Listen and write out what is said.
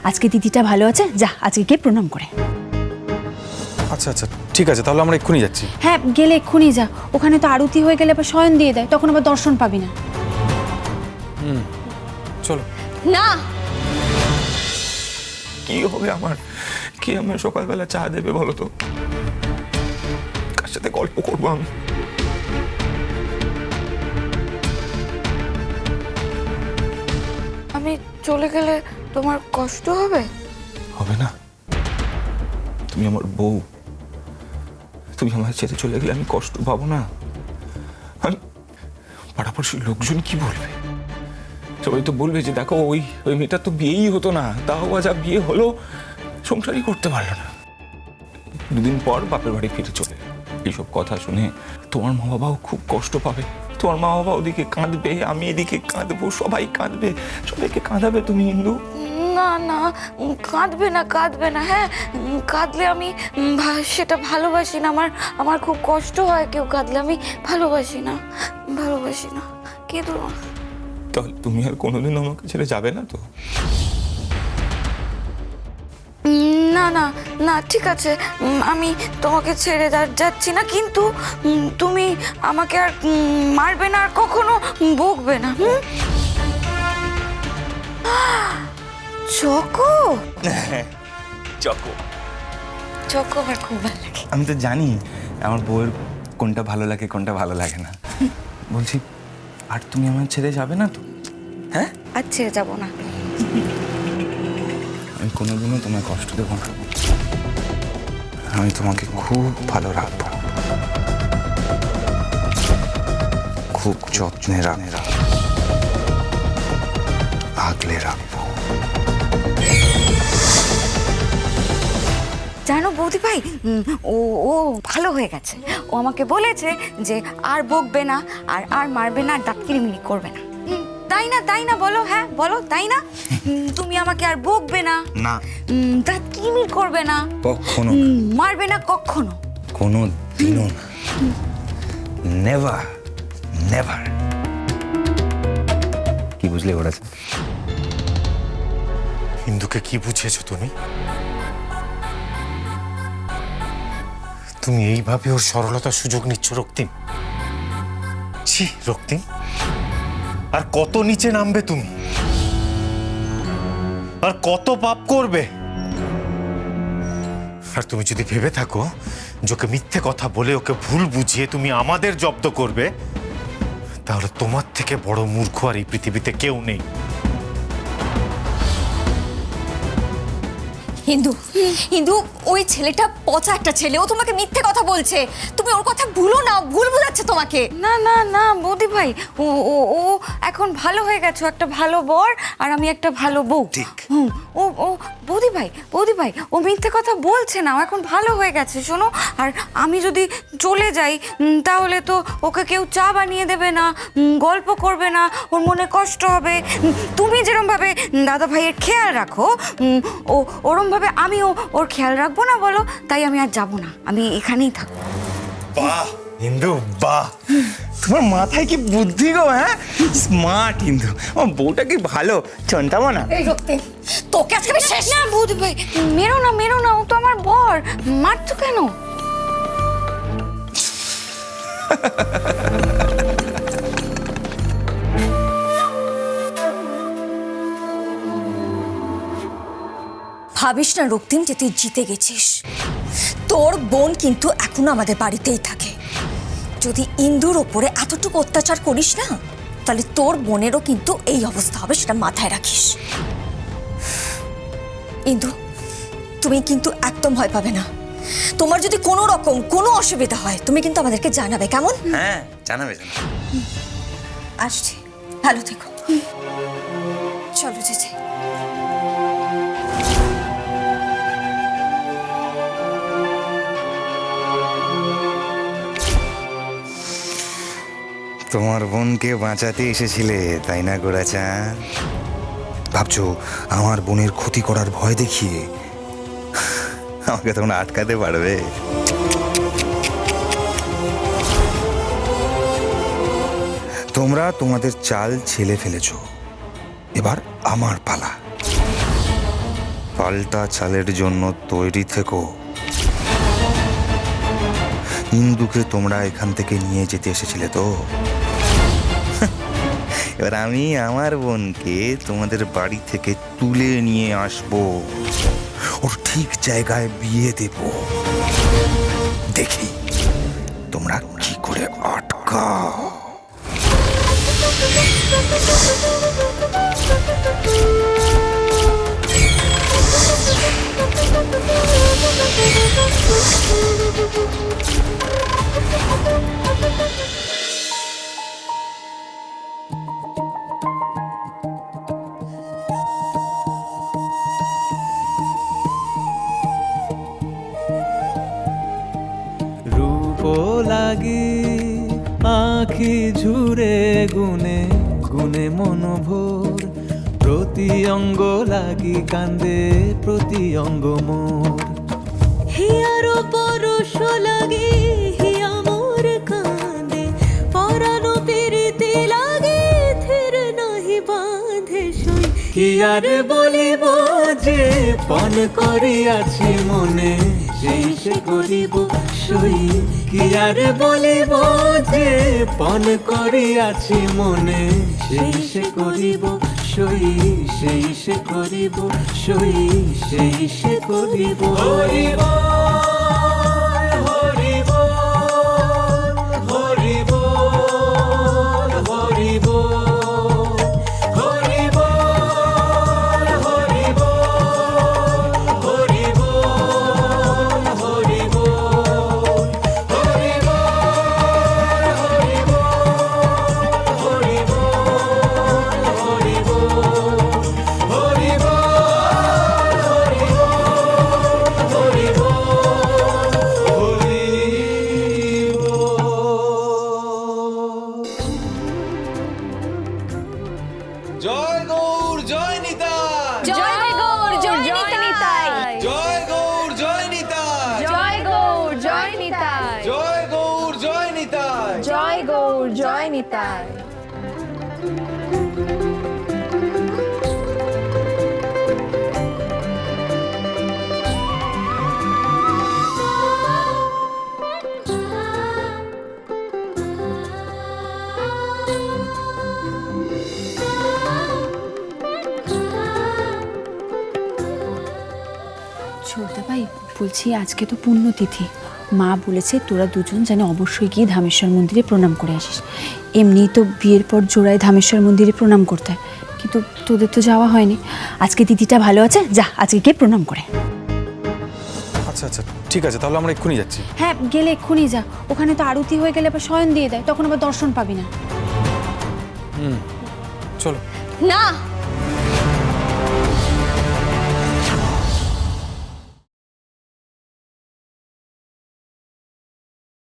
আজকে দিদিটা ভালো আছে, যা আজকে গিয়ে প্রণাম করে। আচ্ছা আচ্ছা ঠিক আছে, তাহলে আমরা এক্ষুনি যাচ্ছি। হ্যাঁ গেলে এক্ষুনি যা, ওখানে তো আরতি হয়ে গেলে আবার শয়ন দিয়ে দেয়, তখন আবার দর্শন পাবি না। চলো। না কি হবে আমার? কে আমার সকালবেলা চা দেবে বলো তো? কার সাথে গল্প করবো আমি? আমি চলে গেলে তোমার কষ্ট হবে? হবে না, তুমি আমার বউ, তুমি আমার ছেড়ে চলে গেলে আমি কষ্ট পাবো না? আমি পাড়াপড়শির লোকজন কি বলবে? সবাই তো বলবে যে দেখো ওই ওই মেয়েটা তো বিয়েই হতো না, তাও যা বিয়ে হলো সংসারই করতে পারলো না। দুদিন পর বাপের বাড়ি ফিরে চলে এলো। এইসব কথা শুনে তোমার মা বাবাও খুব কষ্ট পাবে, তোমার মা বাবা ওদিকে কাঁদবে, আমি এদিকে কাঁদবো, সবাই কাঁদবে, সবাইকে কাঁদাবে তুমি ইন্দু। না না, কাঁদবে না, কাঁদবে না। হ্যাঁ, কাঁদলে আমি সেটা ভালোবাসি না। আমার খুব কষ্ট হয় কেউ কাঁদলে, আমি ভালোবাসি না, ভালোবাসি না। কেঁদো না। তাহলে তুমি আর কোনোদিন আমাকে ছেড়ে যাবে না তো? না না না, ঠিক আছে, আমি তোমাকে ছেড়ে যাচ্ছি না, কিন্তু তুমি আমাকে আর মারবে না, আর কখনো বকবে না। চকো, চকো, চকো আমার খুব ভালো লাগে। আমি তো জানি আমার বউয়ের কোনটা ভালো লাগে কোনটা ভালো লাগে না। বলছি, আর তুমি আমার ছেড়ে যাবে না তো? হ্যাঁ, আর ছেড়ে যাবো না। আমি কোনোদিনও তোমায় কষ্ট দেবো না। আমি তোমাকে খুব ভালো রাখবো, খুব যত্নে রাখবো, আগলে রাখবো। জানো বৌদি ভাই, ও ও ভালো হয়ে গেছে। ও আমাকে বলেছে যে আর বকবে না, আর আর মারবে না, আর দাঁত কিরিমিরি করবে না। তাই না, তাই না বলো? হ্যাঁ বলো, তাই না? তুমি আমাকে আর বকবে না, না, দাঁত কিরিমিরি করবে না, কখনো মারবে না কখনো, কোনো দিনও না। Never, never. কি বুঝলে ওরা? হিন্দুকে কি বুঝিয়েছো তুমি? তুমি এইভাবে ওর সরলতার সুযোগ নিচ্ছ রক্তিম। ছি রক্তিম, আর কত নিচে নামবে তুমি? আর কত পাপ করবে? আর তুমি যদি ভেবে থাকো যে ওকে মিথ্যে কথা বলে ওকে ভুল বুঝিয়ে তুমি আমাদের জব্দ করবে, তাহলে তোমার থেকে বড় মূর্খ আর এই পৃথিবীতে কেউ নেই। হিন্দু, হিন্দু, ওই ছেলেটা পচা একটা ছেলে, ও তোমাকে মিথ্যে কথা বলছে। তুমি ওর কথা ভুলো না, ভুল বোঝাচ্ছে তোমাকে। না না না বৌদি ভাই, ও ও ও এখন ভালো হয়ে গেছো, একটা ভালো বর আর আমি একটা ভালো বউ। ঠিক। ও ও বৌদি ভাই, বৌদি ভাই, ও মিথ্যে কথা বলছে না, ও এখন ভালো হয়ে গেছে। শোনো, আর আমি যদি চলে যাই তাহলে তো ওকে কেউ চা বানিয়ে দেবে না, গল্প করবে না, ওর মনে কষ্ট হবে। তুমি যেরমভাবে দাদা ভাইয়ের খেয়াল রাখো, ও ওরমভাবে আমিও ওর খেয়াল রাখবো না বলো? তাই আমি আর যাবো না, আমি এখানেই থাকবো। বাহ হিন্দু, বাহ, তোমার মাথায় কি বুদ্ধি গো! হ্যাঁ, স্মার্ট হিন্দু। আমার বউটা কি ভালো, চন্তাবো না। এই রক্তে তোকে আজকে আমি শেষ। না বৌদি ভাই, মেরো না, মেরো না, ও তো আমার বর, মারছো কেন? ভাবিস না রক্তিম যে তুই জিতে গেছিস। তোর বোন কিন্তু এখনো আমাদের বাড়িতেই থাকে। যদি ইন্দুর ওপরে এতটুকু অত্যাচার করিস না, তাহলে তোর বোনেরও কিন্তু এই অবস্থা হবে, সেটা মাথায় রাখিস। ইন্দু, তুমি কিন্তু একদম ভয় পাবে না। তোমার যদি কোনো রকম কোনো অসুবিধা হয়, তুমি কিন্তু আমাদেরকে জানাবে, কেমন? হ্যাঁ, জানাবে জানাবে। আসছি, ভালো থেকো। চলো জেজে। তোমার বোনকে বাঁচাতে এসেছিলে, তাই না গোরাচাঁদ? ভাবছো আমার বোনের ক্ষতি করার ভয় দেখিয়ে আমাকে তোমরা আটকাতে পারবে? তোমরা তোমাদের চাল ছেলে ফেলেছো, এবার আমার পালা। পাল্টা চালের জন্য তৈরি থেকো। ইন্দুকে তোমরা এখান থেকে নিয়ে যেতে এসেছিলে তো, এবার আমি আমার বোনকে তোমাদের বাড়ি থেকে তুলে নিয়ে আসবো, ওর ঠিক জায়গায় বিয়ে দেব। দেখি তোমরা কি করে আটকাও। রূপ লাগি আখি ঝুরে গুনে গুনে মনোভোর, প্রতি অঙ্গ লাগি কান্দে প্রতি অঙ্গ মোর। হিয়ারো পরশ লাগে হিয়া মোর কাঁদে, পরানো পিরিতি লাগে থির নাহি বাঁধে সই। কি আর বলিব যে পণ করিয়াছি মনে, সেই সে করিব সই। কি আর বলিব যে পণ করিয়াছি মনে, সেই সে করিব সই, সেই সে করিব সই, সেই সে করিব। হরিব হরিব হরিব হরিব হরিব হরিব হরিব হরিব হরিব হরিব হরিব হরিব জয় গৌর জয় নিতাই, জয় গৌর জয় নিতাই, জয় গৌর জয় নিতাই, জয় গৌর জয় নিতাই, জয় গৌর জয় নিতাই। জয় গৌর জয় নিতাই। ছোটদা ভাই, বলছি আজকে তো পুণ্যতিথি, মা বলেছে তোরা দুজন যেন অবশ্যই গিয়ে ধামেশ্বর মন্দিরে প্রণাম করে আসিস। এমনি তো বিয়ের পর জোড়ায় ধামেশ্বর মন্দিরে প্রণাম করতে হয়, কিন্তু তোদের তো যাওয়া হয়নি। আজকে দিদিটা ভালো আছে, যা আজকে গিয়ে প্রণাম করে। আচ্ছা আচ্ছা ঠিক আছে, তাহলে আমরা এক্ষুনি যাচ্ছি। হ্যাঁ গেলে এক্ষুনি যা, ওখানে তো আরতি হয়ে গেলে আবার শয়ন দিয়ে দেয়, তখন আবার দর্শন পাবি না। চলো। না